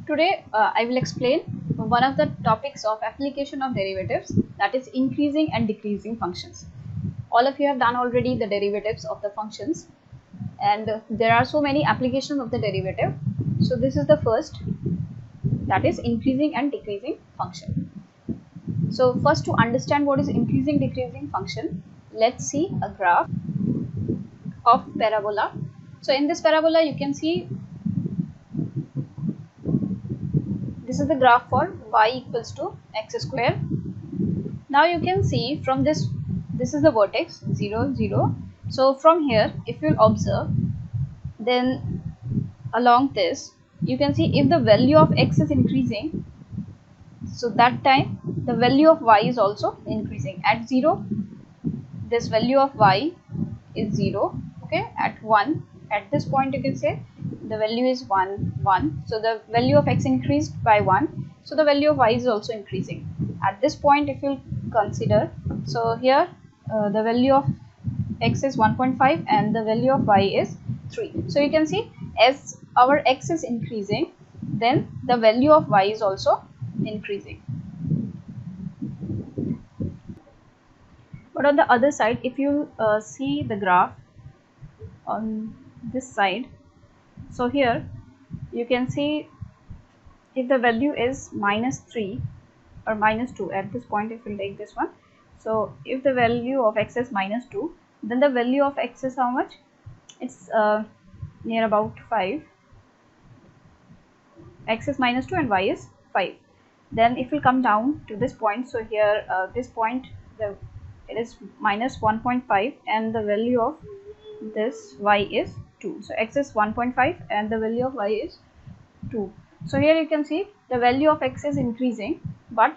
Today I will explain one of the topics of application of derivatives, that is increasing and decreasing functions. All of you have done already the derivatives of the functions, and there are so many applications of the derivative. So this is the first, that is increasing and decreasing function. So first, to understand what is increasing decreasing function, let's see a graph of parabola. So in this parabola you can see this is the graph for y equals to x square. Now you can see from this is the vertex 0 0. So from here, if you observe, then along this you can see if the value of x is increasing, so that time the value of y is also increasing. At 0, this value of y is 0. Okay, at 1, at this point you can say the value is 1 1. So the value of x increased by 1, so the value of y is also increasing. At this point, if you consider, so here the value of x is 1.5 and the value of y is 3. So you can see as our x is increasing, then the value of y is also increasing. But on the other side, if you see the graph on this side, so here you can see if the value is -3 or -2 at this point, if you take this one, so if the value of x is -2, then the value of x is how much? It's near about 5. X is -2 and y is 5. Then if we come down to this point, so here this point it is -1.5 and the value of this y is 2. So x is 1.5 and the value of y is 2. So here you can see the value of x is increasing, but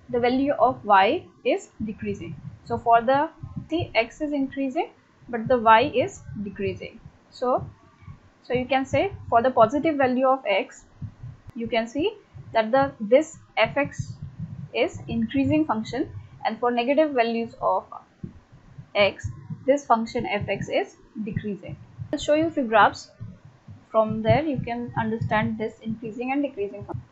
the value of y is decreasing. So for the x is increasing, but the y is decreasing. So you can say for the positive value of x, you can see that this fx is increasing function, and for negative values of x, this function fx is decreasing. I'll show you a few graphs. From there you can understand this increasing and decreasing function.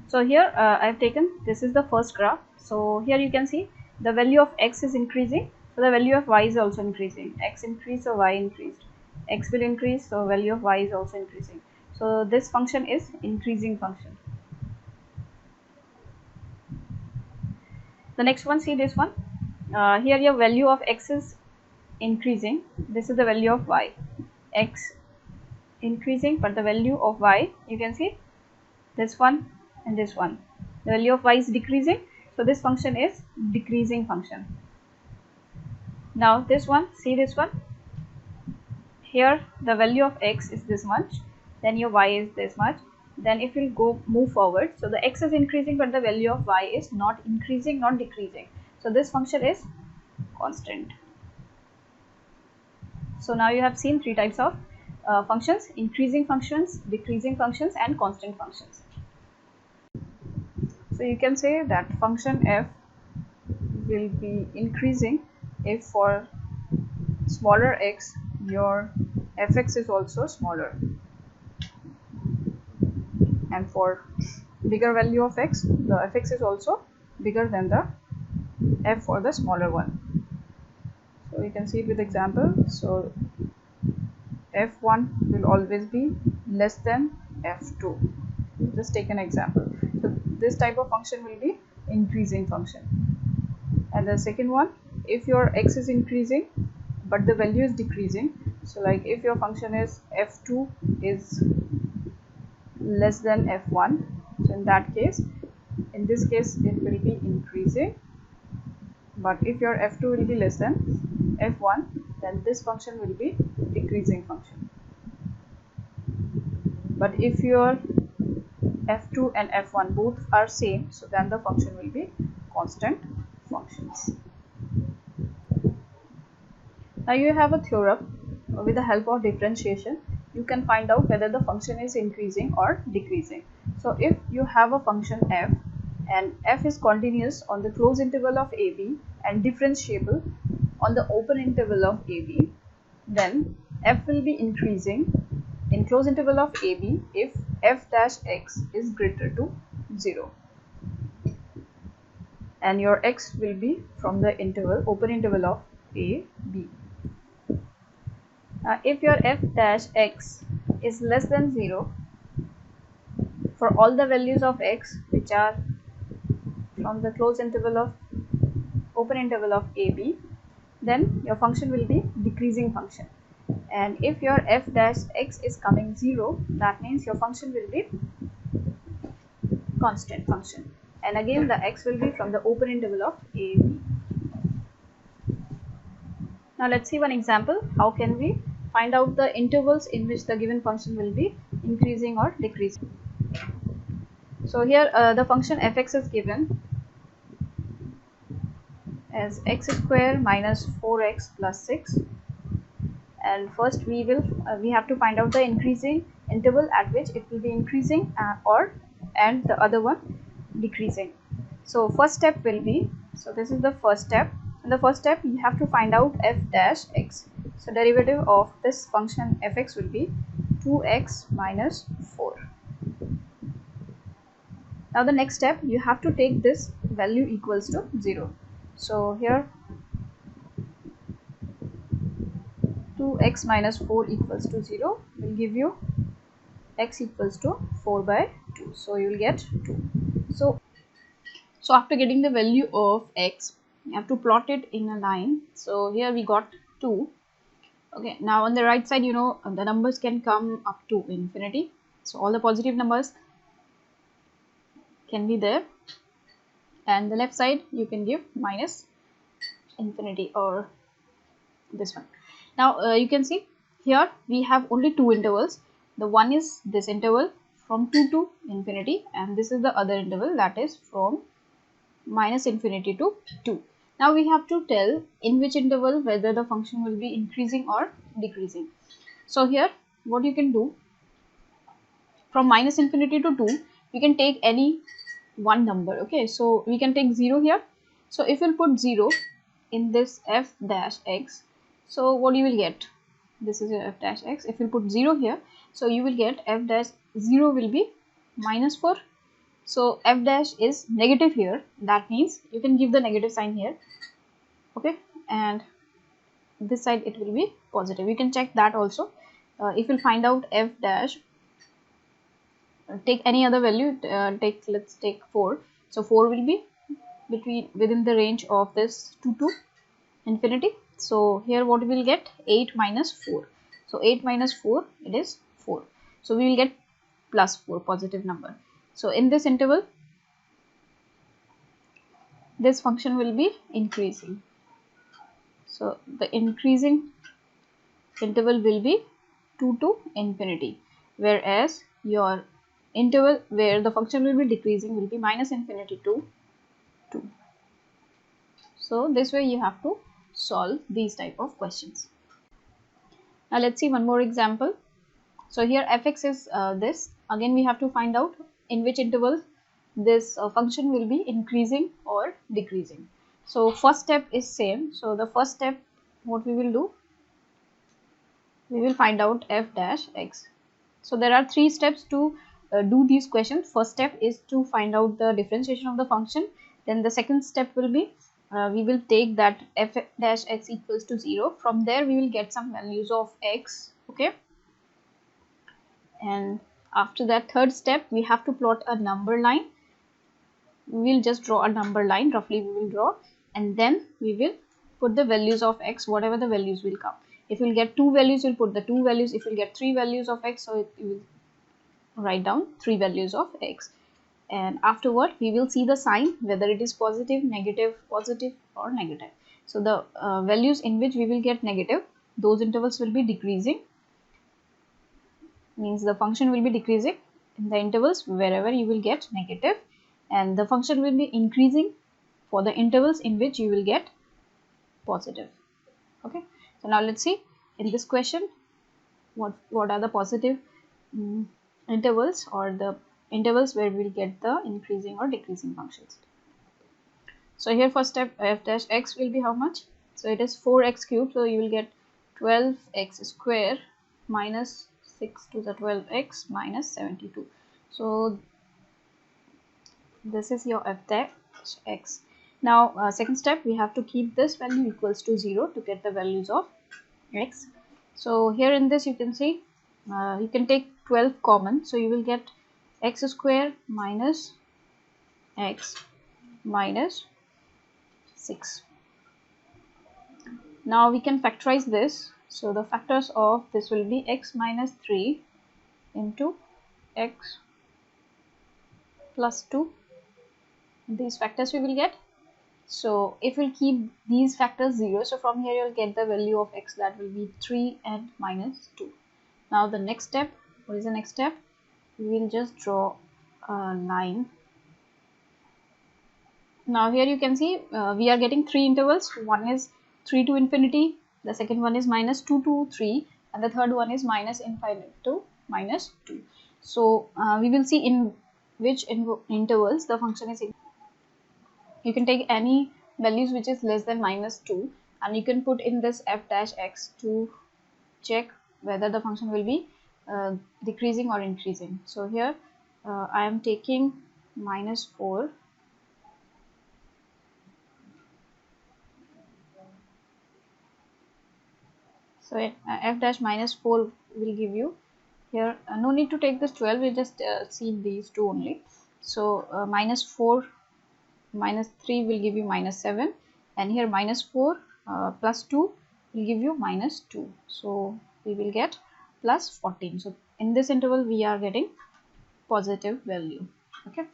So here I've taken, this is the first graph. So here you can see the value of x is increasing, so the value of y is also increasing. X increased, so y increased. X will increase, so value of y is also increasing. So this function is increasing function. The next one, see this one. Here your value of x is increasing. This is the value of y. X increasing, but the value of y, you can see this one and this one. The value of y is decreasing, so this function is decreasing function. Now this one, see this one. Here the value of x is this much, then your y is this much. Then if you move forward, so the x is increasing, but the value of y is not increasing, not decreasing. So this function is constant. So now you have seen three types of functions: increasing functions, decreasing functions, and constant functions. So you can say that function f will be increasing if for smaller x your fx is also smaller, and for bigger value of x, the fx is also bigger than the f for the smaller one. So you can see it with example. So f1 will always be less than f2. Just take an example. So this type of function will be increasing function. And the second one, if your x is increasing but the value is decreasing, so like if your function is f2 is less than f1, so in that case, in this case it will be increasing, but if your f2 will be less than f1, then this function will be decreasing function. But if your f2 and f1 both are same, so then the function will be constant functions. Now you have a theorem. With the help of differentiation, you can find out whether the function is increasing or decreasing. So if you have a function f and f is continuous on the closed interval of ab and differentiable on the open interval of ab, then f will be increasing in closed interval of ab if f dash x is greater to 0, and your x will be from the interval, open interval of a, b. If your f dash x is less than 0 for all the values of x which are from the closed interval of open interval of a, b, then your function will be decreasing function. And if your f dash x is coming 0, that means your function will be constant function, and again the x will be from the open interval of a, b. Now let's see one example. How can we find out the intervals in which the given function will be increasing or decreasing? So here the function fx is given as x square minus 4x plus 6, and first we have to find out the increasing interval at which it will be increasing and the other one decreasing. So first step will be, so this is the first step. In the first step you have to find out f dash x. So derivative of this function fx will be 2x minus 4. Now the next step, you have to take this value equals to 0. So here 2x minus 4 equals to 0 will give you x equals to 4 by 2. So you will get 2. So after getting the value of x, you have to plot it in a line. So here we got 2. Okay, now on the right side, you know, the numbers can come up to infinity. So all the positive numbers can be there, and the left side you can give minus infinity or this one. Now you can see here we have only two intervals. The one is this interval from 2 to infinity, and this is the other interval that is from minus infinity to 2. Now we have to tell in which interval whether the function will be increasing or decreasing. So here what you can do, from minus infinity to 2 you can take any one number. Okay, so we can take 0 here. So if you put 0 in this f dash x, so what you will get, this is your f dash x. If you put 0 here, so you will get f dash 0 will be minus 4. So f dash is negative here, that means you can give the negative sign here. Okay, and this side it will be positive. You can check that also. If you find out f dash, take any other value, let's take 4. So 4 will be within the range of this 2 to infinity. So here what we will get, 8 minus 4. So 8 minus 4, it is 4. So we will get plus 4, positive number. So in this interval, this function will be increasing. So the increasing interval will be 2 to infinity, whereas your interval where the function will be decreasing will be minus infinity to 2. So this way you have to solve these type of questions. Now let's see one more example. So here fx is this. Again we have to find out in which interval this function will be increasing or decreasing. So first step is same. So the first step, what we will do, we will find out f dash x. So there are 3 steps to do these questions. First step is to find out the differentiation of the function. Then the second step will be we will take that f dash x equals to 0. From there we will get some values of x. Okay, and after that third step we have to plot a number line. We will just draw a number line, roughly we will draw, and then we will put the values of x, whatever the values will come. If you will get 2 values, you will put the 2 values. If you will get 3 values of x, so you will write down 3 values of x. And afterward we will see the sign, whether it is positive, negative, positive or negative. So the values in which we will get negative, those intervals will be decreasing, means the function will be decreasing in the intervals wherever you will get negative, and the function will be increasing for the intervals in which you will get positive. Okay, so now let's see in this question what are the positive intervals, or the intervals where we will get the increasing or decreasing functions. So here first step, f dash x will be how much? So it is 4x cubed, so you will get 12x square minus 6 to the 12x minus 72. So this is your f dash x. Now second step, we have to keep this value equals to 0 to get the values of x. So here in this you can see you can take 12 common, so you will get x square minus x minus 6. Now we can factorize this. So the factors of this will be x minus 3 into x plus 2. These factors we will get. So if we'll keep these factors 0, so from here you'll get the value of x, that will be 3 and minus 2. Now the next step, what is the next step? We will just draw a line. Now here you can see we are getting 3 intervals. One is 3 to infinity, the second one is minus 2 to 3, and the third one is minus infinite to minus 2. So we will see in which intervals the function is. You can take any values which is less than minus 2 and you can put in this f dash x to check whether the function will be decreasing or increasing. So here I am taking minus 4. So f dash minus 4 will give you here, no need to take this 12, we just see these two only. So minus 4 minus 3 will give you minus 7, and here minus 4 plus 2 will give you minus 2. So we will get plus 14. So in this interval we are getting positive value. Okay,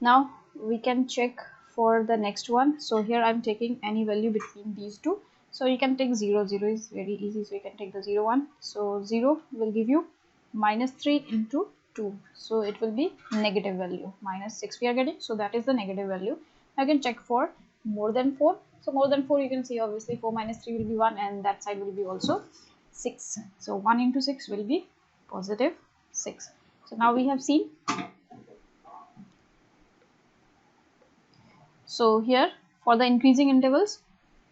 now we can check for the next one. So here I'm taking any value between these two. So you can take 0. 0 is very easy, so you can take the 0 one. So 0 will give you minus 3 into 2, so it will be negative value. Minus 6 we are getting, so that is the negative value. I can check for more than 4. So more than 4, you can see obviously 4 minus 3 will be 1, and that side will be also 6. So 1 into 6 will be positive 6. So now we have seen. So here for the increasing intervals,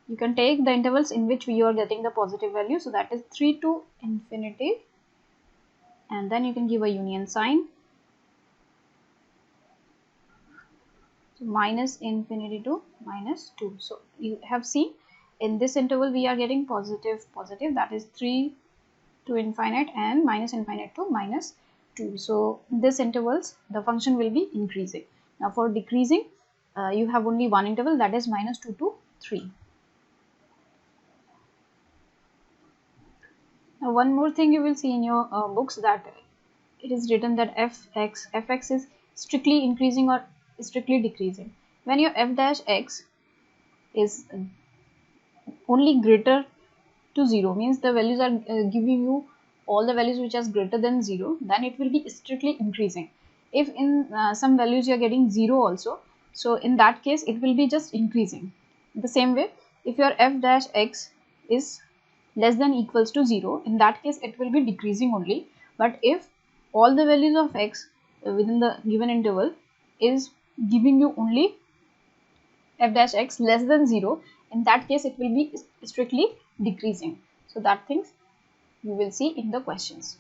you can take the intervals in which we are getting the positive value. So that is 3 to infinity, and then you can give a union sign. So minus infinity to minus 2. So you have seen in this interval we are getting positive, that is 3 to infinite and minus infinite to minus 2. So in this intervals the function will be increasing. Now for decreasing you have only one interval, that is minus 2 to 3. Now one more thing you will see in your books, that it is written that fx is strictly increasing or strictly decreasing. When your f dash x is only greater to 0, means the values are giving you all the values which is greater than 0, then it will be strictly increasing. If in some values you are getting 0 also, so in that case it will be just increasing. The same way, if your f dash x is less than equals to 0, in that case it will be decreasing only. But if all the values of x within the given interval is giving you only f dash x less than 0, in that case it will be strictly decreasing. So that things you will see in the questions.